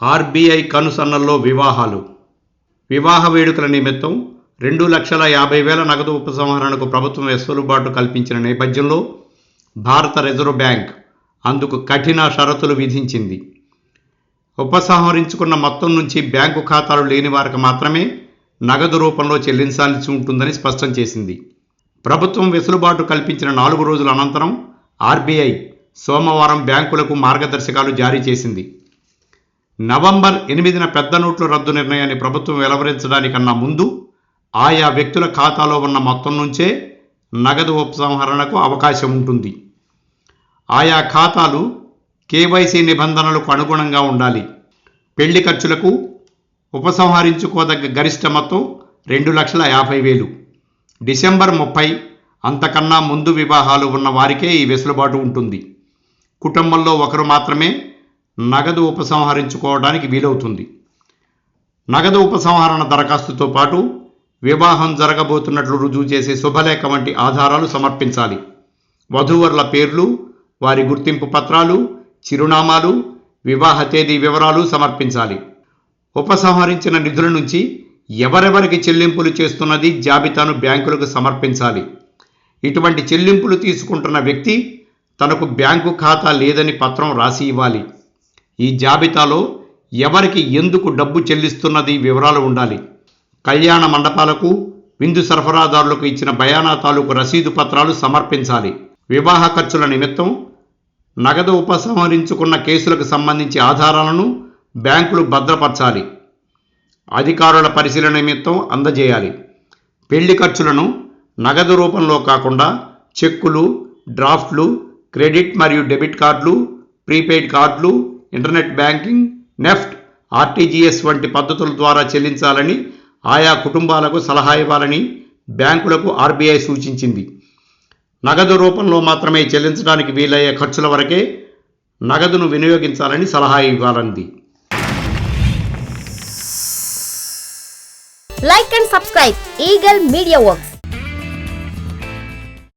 RBI కనుసన్నల్లో వివాహ వేడుకల నిమిత్తం 2,50,000 నగదు ఉపసంహరణకు ప్రభుత్వం వెసులుబాటు కల్పించిన నేపథ్యంలో భారత రిజర్వ్ బ్యాంక్ అందుకు కఠిన షరతులు విధించింది. ఉపసంహరించుకున్న మొత్తం నుంచి బ్యాంకు ఖాతాలు లేని వారికి మాత్రమే నగదు రూపంలో చెల్లించాల్సి ఉంటుందని స్పష్టం చేసింది. ప్రభుత్వం వెసులుబాటు కల్పించిన 4 రోజుల అనంతరం ఆర్బీఐ సోమవారం బ్యాంకులకు మార్గదర్శకాలు జారీ చేసింది. నవంబర్ 8న పెద్ద నోట్ల రద్దు నిర్ణయాన్ని ప్రభుత్వం వెలువరించడానికన్నా ముందు ఆయా వ్యక్తుల ఖాతాలో ఉన్న మొత్తం నుంచే నగదు ఉపసంహరణకు అవకాశం ఉంటుంది. ఆయా ఖాతాలు కేవైసీ నిబంధనలకు అనుగుణంగా ఉండాలి. పెళ్లి ఖర్చులకు ఉపసంహరించుకోదగ్గ గరిష్ట మొత్తం 2,50,000. డిసెంబర్ 30 అంతకన్నా ముందు వివాహాలు ఉన్న వారికే ఈ వెసులుబాటు ఉంటుంది. కుటుంబంలో ఒకరు మాత్రమే నగదు ఉపసంహరించుకోవడానికి వీలవుతుంది. నగదు ఉపసంహరణ దరఖాస్తుతో పాటు వివాహం జరగబోతున్నట్లు రుజువు చేసే శుభలేఖ వంటి ఆధారాలు సమర్పించాలి. వధూవరుల పేర్లు, వారి గుర్తింపు పత్రాలు, చిరునామాలు, వివాహ తేదీ వివరాలు సమర్పించాలి. ఉపసంహరించిన నిధుల నుంచి ఎవరెవరికి చెల్లింపులు చేస్తున్నది జాబితాను బ్యాంకులకు సమర్పించాలి. ఇటువంటి చెల్లింపులు తీసుకుంటున్న వ్యక్తి తనకు బ్యాంకు ఖాతా లేదని పత్రం రాసి ఇవ్వాలి. ఈ జాబితాలో ఎవరికి ఎందుకు డబ్బు చెల్లిస్తున్నది వివరాలు ఉండాలి. కళ్యాణ మండపాలకు, విందు సరఫరాదారులకు ఇచ్చిన బయానా తాలూకు రసీదు పత్రాలు సమర్పించాలి. వివాహ ఖర్చుల నిమిత్తం నగదు ఉపసంహరించుకున్న కేసులకు సంబంధించి ఆధారాలను బ్యాంకులు భద్రపరచాలి. అధికారుల పరిశీలన నిమిత్తం అందజేయాలి. పెళ్లి ఖర్చులను నగదు రూపంలో కాకుండా చెక్కులు, డ్రాఫ్ట్లు, క్రెడిట్ మరియు డెబిట్ కార్డులు, ప్రీపెయిడ్ కార్డులు, ఇంటర్నెట్ బ్యాంకింగ్, నెఫ్ట్, ఆర్టీజీఎస్ వంటి పద్ధతుల ద్వారా చెల్లించాలని ఆయా కుటుంబాలకు సలహా ఇవ్వాలని బ్యాంకులకు ఆర్బీఐ సూచించింది. నగదు రూపంలో మాత్రమే చెల్లించడానికి వీలయ్యే ఖర్చుల వరకే నగదును వినియోగించాలని సలహా ఇవ్వాలంది. Like and subscribe Eagle Media Works.